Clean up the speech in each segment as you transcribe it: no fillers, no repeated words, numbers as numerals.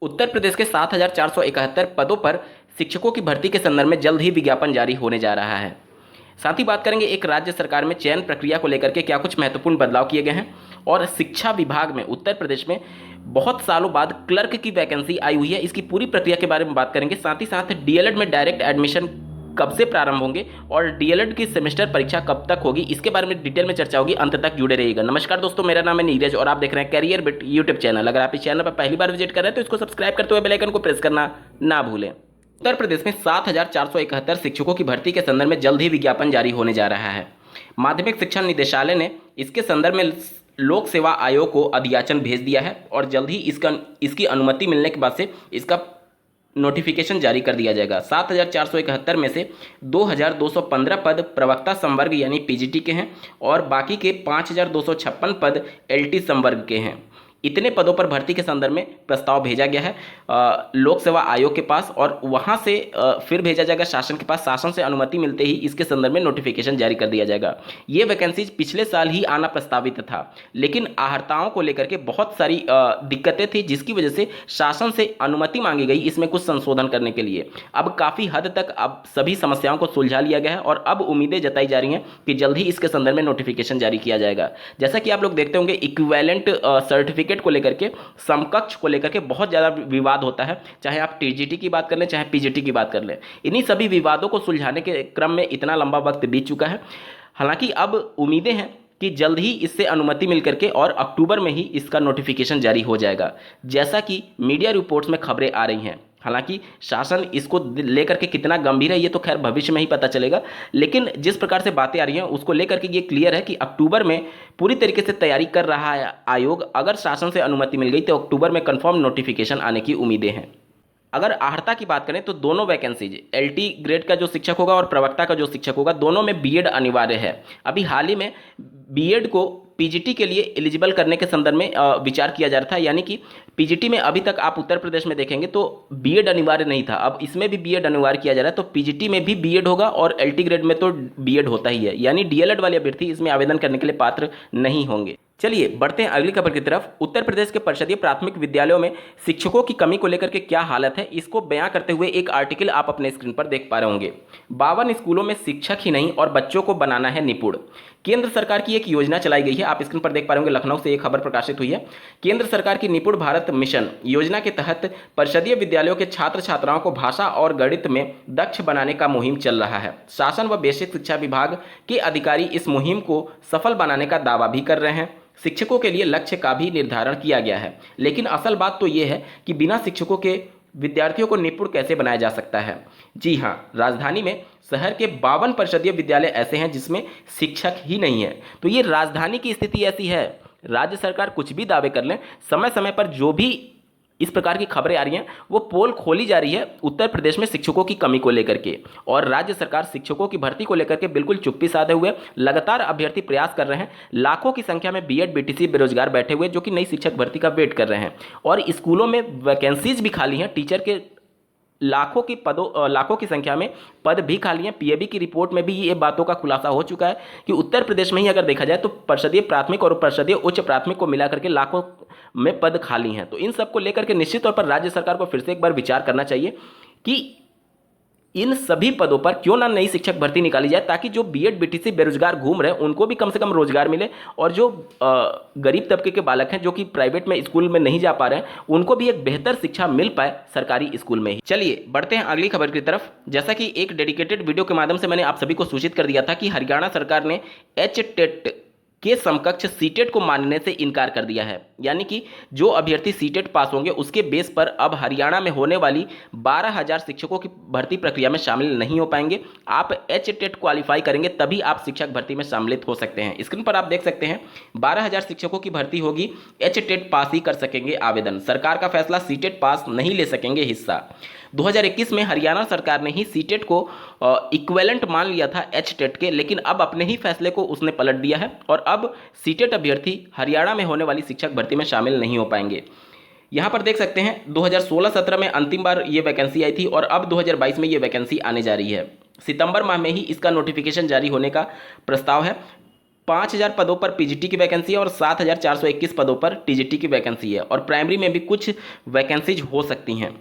उत्तर प्रदेश के 7,471 पदों पर शिक्षकों की भर्ती के संदर्भ में जल्द ही विज्ञापन जारी होने जा रहा है। साथ ही बात करेंगे एक राज्य सरकार में चयन प्रक्रिया को लेकर के क्या कुछ महत्वपूर्ण बदलाव किए गए हैं और शिक्षा विभाग में उत्तर प्रदेश में बहुत सालों बाद क्लर्क की वैकेंसी आई हुई है, इसकी पूरी प्रक्रिया के बारे में बात करेंगे। साथ ही साथ डीएलएड में डायरेक्ट एडमिशन कब से प्रारंभ होंगे और डीएलएड की सेमेस्टर परीक्षा कब तक होगी, इसके बारे में डिटेल में चर्चा होगी। अंत तक जुड़े रहिएगा। नमस्कार दोस्तों, मेरा नाम है नीरज और आप देख रहे हैं कैरियर बिट यूट्यूब चैनल। अगर आप इस चैनल पर पहली बार विजिट कर रहे हैं तो इसको सब्सक्राइब करते हुए बेल आइकन को प्रेस करना ना भूलें। उत्तर प्रदेश में 7,471 शिक्षकों की भर्ती के संदर्भ में जल्द ही विज्ञापन जारी होने जा रहा है। माध्यमिक शिक्षा निदेशालय ने इसके संदर्भ में लोक सेवा आयोग को अधियाचन भेज दिया है और जल्द ही इसकी अनुमति मिलने के बाद से इसका नोटिफिकेशन जारी कर दिया जाएगा। 7,471 में से 2,215 पद प्रवक्ता संवर्ग यानी पीजीटी के हैं और बाकी के 5,256 पद एलटी संवर्ग के हैं। इतने पदों पर भर्ती के संदर्भ में प्रस्ताव भेजा गया है लोक सेवा आयोग के पास और वहां से फिर भेजा जाएगा शासन के पास। शासन से अनुमति मिलते ही इसके संदर्भ में नोटिफिकेशन जारी कर दिया जाएगा। ये वैकेंसीज पिछले साल ही आना प्रस्तावित था, लेकिन आहर्ताओं को लेकर के बहुत सारी दिक्कतें थी, जिसकी वजह से शासन से अनुमति मांगी गई इसमें कुछ संशोधन करने के लिए। अब काफ़ी हद तक अब सभी समस्याओं को सुलझा लिया गया है और अब उम्मीदें जताई जा रही हैं कि जल्द ही इसके संदर्भ में नोटिफिकेशन जारी किया जाएगा। जैसा कि आप लोग देखते होंगे इक्विवेलेंट सर्टिफिकेट को लेकर के, समकक्ष को लेकर के बहुत ज़्यादा विवाद होता है, चाहे आप टीजीटी की बात कर लें चाहे पीजीटी की बात कर लें। इन्हीं सभी विवादों को सुलझाने के क्रम में इतना लंबा वक्त बीत चुका है। हालांकि अब उम्मीदें हैं कि जल्द ही इससे अनुमति मिल करके और अक्टूबर में ही इसका नोटिफिकेशन जारी हो जाएगा, जैसा कि मीडिया रिपोर्ट्स में खबरें आ रही हैं। हालांकि शासन इसको लेकर के कितना गंभीर है ये तो खैर भविष्य में ही पता चलेगा, लेकिन जिस प्रकार से बातें आ रही हैं उसको लेकर के ये क्लियर है कि अक्टूबर में पूरी तरीके से तैयारी कर रहा है आयोग। अगर शासन से अनुमति मिल गई तो अक्टूबर में कंफर्म नोटिफिकेशन आने की उम्मीदें हैं। अगर आहर्ता की बात करें तो दोनों वैकेंसीज एलटी ग्रेड का जो शिक्षक होगा और प्रवक्ता का जो शिक्षक होगा, दोनों में बीएड अनिवार्य है। अभी हाल ही में बीएड को पीजीटी के लिए एलिजिबल करने के संदर्भ में विचार किया जा रहा था, यानी कि पीजीटी में अभी तक आप उत्तर प्रदेश में देखेंगे तो बीएड अनिवार्य नहीं था, अब इसमें भी बीएड अनिवार्य किया जा रहा है। तो पीजीटी में भी बीएड होगा और एलटी ग्रेड में तो बीएड होता ही है, यानी डीएलएड वाले अभ्यर्थी इसमें आवेदन करने के लिए पात्र नहीं होंगे। चलिए बढ़ते हैं अगली खबर की तरफ। उत्तर प्रदेश के परिषदीय प्राथमिक विद्यालयों में शिक्षकों की कमी को लेकर के क्या हालत है, इसको बयां करते हुए एक आर्टिकल आप अपने स्क्रीन पर देख पा रहे होंगे। 52 स्कूलों में शिक्षक ही नहीं और बच्चों को बनाना है निपुण। केंद्र सरकार की एक योजना चलाई गई है, आप स्क्रीन पर देख पा रहे होंगे, लखनऊ से एक खबर प्रकाशित हुई है। केंद्र सरकार की निपुण भारत मिशन योजना के तहत परिषदीय विद्यालयों के छात्र छात्राओं को भाषा और गणित में दक्ष बनाने का मुहिम चल रहा है। शासन व बेसिक शिक्षा विभाग के अधिकारी इस मुहिम को सफल बनाने का दावा भी कर रहे हैं। शिक्षकों के लिए लक्ष्य का भी निर्धारण किया गया है, लेकिन असल बात तो ये है कि बिना शिक्षकों के विद्यार्थियों को निपुण कैसे बनाया जा सकता है। जी हाँ, राजधानी में शहर के 52 परिषदीय विद्यालय ऐसे हैं जिसमें शिक्षक ही नहीं है। तो ये राजधानी की स्थिति ऐसी है, राज्य सरकार कुछ भी दावे कर लें, समय समय पर जो भी इस प्रकार की खबरें आ रही हैं वो पोल खोली जा रही है उत्तर प्रदेश में शिक्षकों की कमी को लेकर के, और राज्य सरकार शिक्षकों की भर्ती को लेकर के बिल्कुल चुप्पी साधे हुए लगातार अभ्यर्थी प्रयास कर रहे हैं। लाखों की संख्या में बीएड बीटीसी बेरोजगार बैठे हुए जो कि नई शिक्षक भर्ती का वेट कर रहे हैं, और स्कूलों में वैकेंसीज भी खाली हैं। टीचर के लाखों की संख्या में पद भी खाली हैं। पीएबी की रिपोर्ट में भी ये बातों का खुलासा हो चुका है कि उत्तर प्रदेश में ही अगर देखा जाए तो परिषदीय प्राथमिक और परिषदीय उच्च प्राथमिक को मिलाकर के लाखों में पद खाली हैं। तो इन सब को लेकर के निश्चित तौर पर राज्य सरकार को फिर से एक बार विचार करना चाहिए कि इन सभी पदों पर क्यों ना नई शिक्षक भर्ती निकाली जाए, ताकि जो बीएड बीटीसी बेरोजगार घूम रहे हैं उनको भी कम से कम रोजगार मिले, और जो गरीब तबके के बालक हैं जो कि प्राइवेट में स्कूल में नहीं जा पा रहे हैं उनको भी एक बेहतर शिक्षा मिल पाए सरकारी स्कूल में ही। चलिए बढ़ते हैं अगली खबर की तरफ। जैसा कि एक डेडिकेटेड वीडियो के माध्यम से मैंने आप सभी को सूचित कर दिया था कि हरियाणा सरकार ने HTET के समकक्ष सीटेट को मानने से इनकार कर दिया है, यानी कि जो अभ्यर्थी सीटेट पास होंगे उसके बेस पर अब हरियाणा में होने वाली 12,000 शिक्षकों की भर्ती प्रक्रिया में शामिल नहीं हो पाएंगे। आप HTET क्वालिफाई करेंगे तभी आप शिक्षक भर्ती में सम्मिलित हो सकते हैं। स्क्रीन पर आप देख सकते हैं 12,000 शिक्षकों की भर्ती होगी, HTET पास ही कर सकेंगे आवेदन। सरकार का फैसला, सीटेट पास नहीं ले सकेंगे हिस्सा। 2021 में हरियाणा सरकार ने ही सीटेट को इक्विवेलेंट मान लिया था HTET के, लेकिन अब अपने ही फैसले को उसने पलट दिया है और अब सीटेट अभ्यर्थी हरियाणा में होने वाली शिक्षक भर्ती में शामिल नहीं हो पाएंगे। यहाँ पर देख सकते हैं 2016-17 में अंतिम बार ये वैकेंसी आई थी और अब 2022 में ये वैकेंसी आने जा रही है। सितंबर माह में ही इसका नोटिफिकेशन जारी होने का प्रस्ताव है। 5000 पदों पर पीजीटी की वैकेंसी है और 7421 पदों पर टीजीटी की वैकेंसी है, और प्राइमरी में भी कुछ वैकेंसीज हो सकती हैं।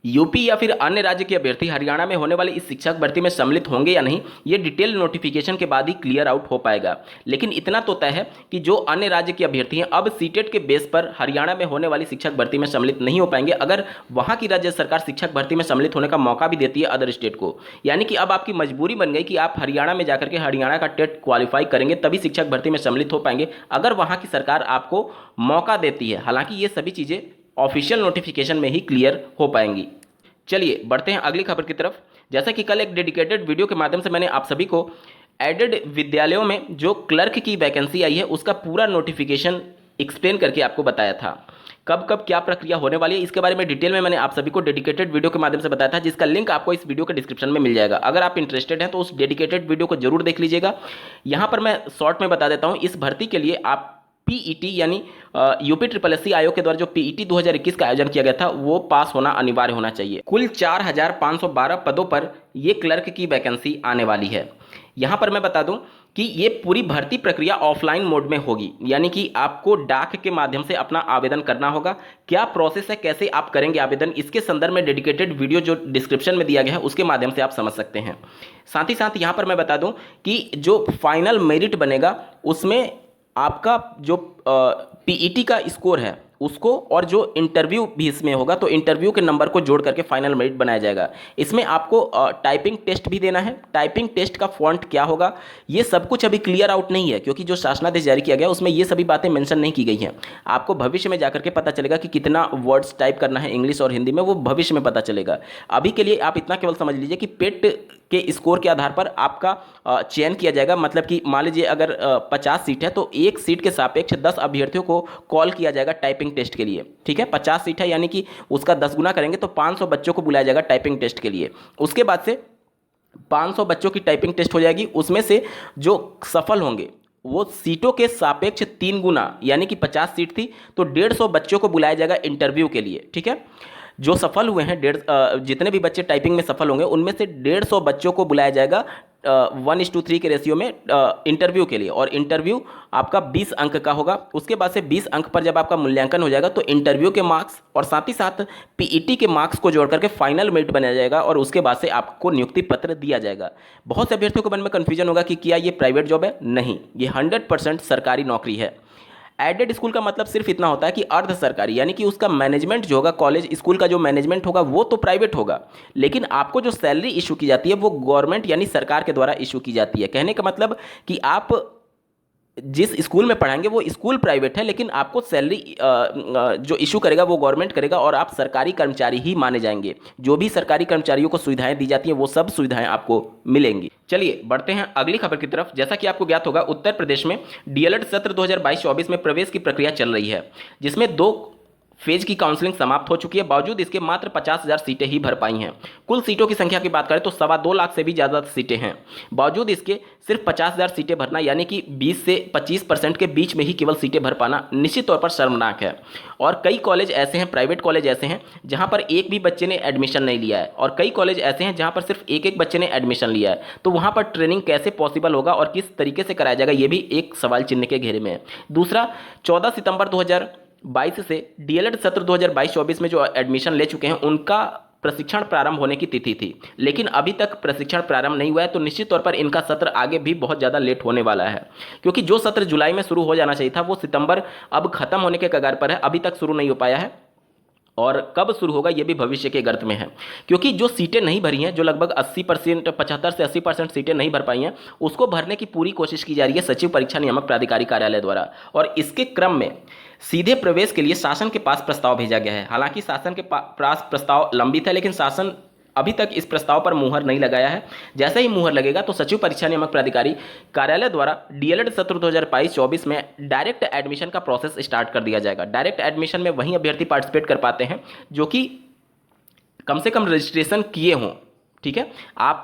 यूपी या फिर अन्य राज्य के अभ्यर्थी हरियाणा में होने वाली इस शिक्षक भर्ती में सम्मिलित होंगे या नहीं, ये डिटेल नोटिफिकेशन के बाद ही क्लियर आउट हो पाएगा। लेकिन इतना तो तय है कि जो अन्य राज्य के अभ्यर्थी हैं अब सीटेट के बेस पर हरियाणा में होने वाली शिक्षक भर्ती में सम्मिलित नहीं हो पाएंगे, अगर वहां की राज्य सरकार शिक्षक भर्ती में सम्मिलित होने का मौका भी देती है अदर स्टेट को। यानी कि अब आपकी मजबूरी बन गई कि आप हरियाणा में जाकर के हरियाणा का टेट क्वालिफाई करेंगे तभी शिक्षक भर्ती में सम्मिलित हो पाएंगे, अगर वहां की सरकार आपको मौका देती है। हालांकि ये सभी चीज़ें ऑफिशियल नोटिफिकेशन में ही क्लियर हो पाएंगी। चलिए बढ़ते हैं अगली खबर की तरफ। जैसा कि कल एक डेडिकेटेड वीडियो के माध्यम से मैंने आप सभी को एडेड विद्यालयों में जो क्लर्क की वैकेंसी आई है उसका पूरा नोटिफिकेशन एक्सप्लेन करके आपको बताया था, कब कब क्या प्रक्रिया होने वाली है इसके बारे में डिटेल में मैंने आप सभी को डेडिकेटेड वीडियो के माध्यम से बताया था, जिसका लिंक आपको इस वीडियो के डिस्क्रिप्शन में मिल जाएगा। अगर आप इंटरेस्टेड हैं तो उस डेडिकेटेड वीडियो को जरूर देख लीजिएगा। यहाँ पर मैं शॉर्ट में बता देता हूँ, इस भर्ती के लिए आप पीईटी यानी यूपी ट्रिपल एससी आयोग के द्वारा जो पीईटी 2021 का आयोजन किया गया था वो पास होना अनिवार्य होना चाहिए। कुल 4512 पदों पर ये क्लर्क की वैकेंसी आने वाली है। यहाँ पर मैं बता दूं कि ये पूरी भर्ती प्रक्रिया ऑफलाइन मोड में होगी, यानी कि आपको डाक के माध्यम से अपना आवेदन करना होगा। क्या प्रोसेस है, कैसे आप करेंगे आवेदन, इसके संदर्भ में डेडिकेटेड वीडियो जो डिस्क्रिप्शन में दिया गया है उसके माध्यम से आप समझ सकते हैं। साथ ही साथ यहाँ पर मैं बता दूं कि जो फाइनल मेरिट बनेगा उसमें आपका जो पीईटी का स्कोर है उसको और जो इंटरव्यू भी इसमें होगा तो इंटरव्यू के नंबर को जोड़ करके फाइनल मेरिट बनाया जाएगा। इसमें आपको टाइपिंग टेस्ट भी देना है। टाइपिंग टेस्ट का फॉन्ट क्या होगा ये सब कुछ अभी क्लियर आउट नहीं है, क्योंकि जो शासनादेश जारी किया गया उसमें ये सभी बातें मेंशन नहीं की गई हैं। आपको भविष्य में जाकर के पता चलेगा कि कितना वर्ड्स टाइप करना है इंग्लिश और हिंदी में, वो भविष्य में पता चलेगा। अभी के लिए आप इतना केवल समझ लीजिए कि पेट के स्कोर के आधार पर आपका चयन किया जाएगा। मतलब कि मान लीजिए अगर 50 सीट है तो एक सीट के सापेक्ष 10 अभ्यर्थियों को कॉल किया जाएगा टाइपिंग टेस्ट के लिए। ठीक है, 50 सीट है यानी कि उसका 10 गुना करेंगे तो 500 बच्चों को बुलाया जाएगा टाइपिंग टेस्ट के लिए। उसके बाद से 500 बच्चों की टाइपिंग टेस्ट हो जाएगी, उसमें से जो सफल होंगे वो सीटों के सापेक्ष 3 गुना, यानी कि 50 सीट थी तो 150 बच्चों को बुलाया जाएगा इंटरव्यू के लिए। ठीक है, जो सफल हुए हैं जितने भी बच्चे टाइपिंग में सफल होंगे उनमें से 150 बच्चों को बुलाया जाएगा 1:3 के रेशियो में इंटरव्यू के लिए, और इंटरव्यू आपका 20 अंक का होगा। उसके बाद से 20 अंक पर जब आपका मूल्यांकन हो जाएगा तो इंटरव्यू के मार्क्स और साथ ही साथ पीईटी के मार्क्स को जोड़ करके फाइनल मेरिट बनाया जाएगा और उसके बाद से आपको नियुक्ति पत्र दिया जाएगा। बहुत से अभ्यर्थियों के मन में कन्फ्यूजन होगा कि क्या ये प्राइवेट जॉब है? नहीं, ये 100% सरकारी नौकरी है। एडेड स्कूल का मतलब सिर्फ इतना होता है कि अर्ध सरकारी, यानी कि उसका मैनेजमेंट जो होगा, कॉलेज स्कूल का जो मैनेजमेंट होगा वो तो प्राइवेट होगा, लेकिन आपको जो सैलरी इशू की जाती है वो गवर्नमेंट यानी सरकार के द्वारा इशू की जाती है। कहने का मतलब कि आप जिस स्कूल में पढ़ाएंगे वो स्कूल प्राइवेट है, लेकिन आपको सैलरी जो इशू करेगा वो गवर्नमेंट करेगा और आप सरकारी कर्मचारी ही माने जाएंगे। जो भी सरकारी कर्मचारियों को सुविधाएं दी जाती हैं वो सब सुविधाएं आपको मिलेंगी। चलिए बढ़ते हैं अगली खबर की तरफ। जैसा कि आपको ज्ञात होगा उत्तर प्रदेश में डीएलएड सत्र 2022-24 में प्रवेश की प्रक्रिया चल रही है, जिसमें 2 फेज की काउंसलिंग समाप्त हो चुकी है। बावजूद इसके मात्र 50,000 सीटें ही भर पाई हैं। कुल सीटों की संख्या की बात करें तो 2.25 लाख से भी ज़्यादा सीटें हैं। बावजूद इसके सिर्फ 50,000 सीटें भरना, यानी कि 20 से 25% के बीच में ही केवल सीटें भर पाना निश्चित तौर पर शर्मनाक है। और कई कॉलेज ऐसे हैं, प्राइवेट कॉलेज ऐसे हैं जहाँ पर एक भी बच्चे ने एडमिशन नहीं लिया है, और कई कॉलेज ऐसे हैं जहाँ पर सिर्फ एक बच्चे ने एडमिशन लिया है। तो वहाँ पर ट्रेनिंग कैसे पॉसिबल होगा और किस तरीके से कराया जाएगा, ये भी एक सवाल चिन्ह के घेरे में है। दूसरा, 14 सितंबर 2022 से डीएलएड सत्र 2022-24 में जो एडमिशन ले चुके हैं उनका प्रशिक्षण प्रारंभ होने की तिथि थी, लेकिन अभी तक प्रशिक्षण प्रारंभ नहीं हुआ है। तो निश्चित तौर पर इनका सत्र आगे भी बहुत ज़्यादा लेट होने वाला है, क्योंकि जो सत्र जुलाई में शुरू हो जाना चाहिए था वो सितंबर अब खत्म होने के कगार पर है, अभी तक शुरू नहीं हो पाया है। और कब शुरू होगा ये भी भविष्य के गर्त में है, क्योंकि जो सीटें नहीं भरी हैं, जो लगभग 80% 75 से 80% सीटें नहीं भर पाई हैं, उसको भरने की पूरी कोशिश की जा रही है सचिव परीक्षा नियामक प्राधिकारी कार्यालय द्वारा। और इसके क्रम में सीधे प्रवेश के लिए शासन के पास प्रस्ताव भेजा गया है। हालांकि शासन के पास प्रस्ताव लंबित है, लेकिन शासन अभी तक इस प्रस्ताव पर मुहर नहीं लगाया है। जैसे ही मुहर लगेगा तो सचिव परीक्षा नियामक प्राधिकारी कार्यालय द्वारा डीएलएड सत्र 2022-24 में डायरेक्ट एडमिशन का प्रोसेस स्टार्ट कर दिया जाएगा। डायरेक्ट एडमिशन में वही अभ्यर्थी पार्टिसिपेट कर पाते हैं जो कि कम से कम रजिस्ट्रेशन किए हों, ठीक है, आप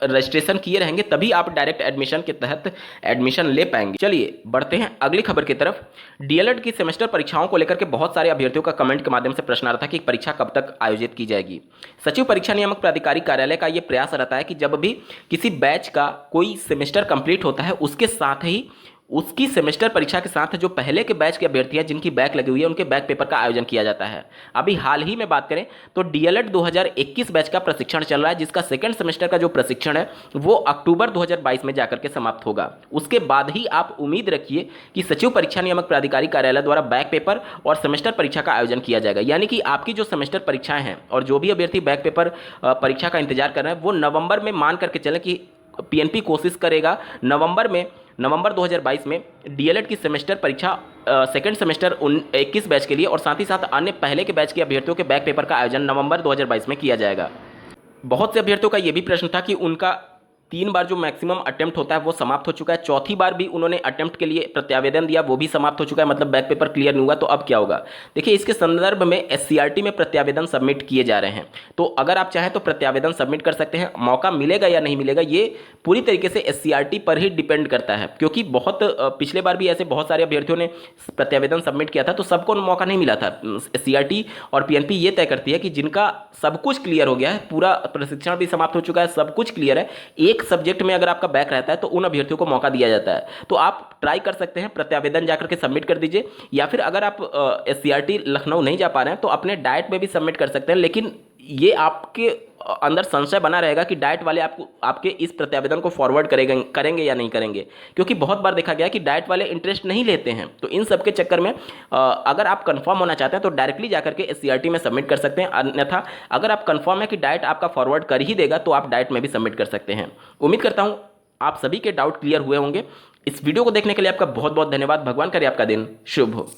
रजिस्ट्रेशन किए रहेंगे तभी आप डायरेक्ट एडमिशन के तहत एडमिशन ले पाएंगे। चलिए बढ़ते हैं अगली खबर की तरफ। डीएलएड की सेमेस्टर परीक्षाओं को लेकर के बहुत सारे अभ्यर्थियों का कमेंट के माध्यम से प्रश्न आ रहा था कि परीक्षा कब तक आयोजित की जाएगी। सचिव परीक्षा नियामक प्राधिकारी कार्यालय का यह प्रयास रहता है कि जब भी किसी बैच का कोई सेमेस्टर कंप्लीट होता है उसके साथ ही उसकी सेमेस्टर परीक्षा के साथ जो पहले के बैच के अभ्यर्थी हैं जिनकी बैक लगी हुई है उनके बैक पेपर का आयोजन किया जाता है। अभी हाल ही में बात करें तो डीएलएड 2021 बैच का प्रशिक्षण चल रहा है, जिसका सेकंड सेमेस्टर का जो प्रशिक्षण है वो अक्टूबर 2022 में जाकर के समाप्त होगा। उसके बाद ही आप उम्मीद रखिए कि सचिव परीक्षा नियामक प्राधिकारी कार्यालय द्वारा बैक पेपर और सेमेस्टर परीक्षा का आयोजन किया जाएगा। यानी कि आपकी जो सेमेस्टर परीक्षाएं हैं और जो भी अभ्यर्थी बैक पेपर परीक्षा का इंतजार कर रहे हैं वो नवंबर में मान करके चलें कि पीएनपी कोशिश करेगा नवंबर 2022 में डीएलएड की सेमेस्टर परीक्षा सेकंड सेमेस्टर 21 बैच के लिए और साथ ही साथ अन्य पहले के बैच के अभ्यर्थियों के बैक पेपर का आयोजन नवंबर 2022 में किया जाएगा। बहुत से अभ्यर्थियों का यह भी प्रश्न था कि उनका 3 बार जो मैक्सिमम अटेम्प्ट होता है वो समाप्त हो चुका है, चौथी बार भी उन्होंने अटेम्प्ट के लिए प्रत्यावेदन दिया वो भी समाप्त हो चुका है, मतलब बैक पेपर क्लियर नहीं हुआ, तो अब क्या होगा। देखिए इसके संदर्भ में एससीईआरटी में प्रत्यावेदन सबमिट किए जा रहे हैं, तो अगर आप चाहें तो प्रत्यावेदन सबमिट कर सकते हैं। मौका मिलेगा या नहीं मिलेगा ये पूरी तरीके से एससीईआरटी पर ही डिपेंड करता है, क्योंकि बहुत पिछले बार भी ऐसे बहुत सारे अभ्यर्थियों ने प्रत्यावेदन सबमिट किया था तो सबको मौका नहीं मिला था। एससीईआरटी और पीएनपी ये तय करती है कि जिनका सब कुछ क्लियर हो गया है, पूरा प्रशिक्षण भी समाप्त हो चुका है, सब कुछ क्लियर है, एक सब्जेक्ट में अगर आपका बैक रहता है तो उन अभ्यर्थियों को मौका दिया जाता है। तो आप ट्राई कर सकते हैं, प्रत्यावेदन जाकर के सबमिट कर दीजिए, या फिर अगर आप एससीईआरटी लखनऊ नहीं जा पा रहे हैं तो अपने डाइट में भी सबमिट कर सकते हैं। लेकिन ये आपके अंदर संशय बना रहेगा कि डाइट वाले आपके इस प्रत्यावेदन को फॉरवर्ड करेंगे या नहीं करेंगे, क्योंकि बहुत बार देखा गया कि डाइट वाले इंटरेस्ट नहीं लेते हैं। तो इन सब के चक्कर में अगर आप कंफर्म होना चाहते हैं तो डायरेक्टली जाकर के एससीईआरटी में सबमिट कर सकते हैं, अन्यथा अगर आप कंफर्म है कि डाइट आपका फॉरवर्ड कर ही देगा तो आप डाइट में भी सबमिट कर सकते हैं। उम्मीद करता हूँ आप सभी के डाउट क्लियर हुए होंगे। इस वीडियो को देखने के लिए आपका बहुत बहुत धन्यवाद। भगवान करे आपका दिन शुभ हो।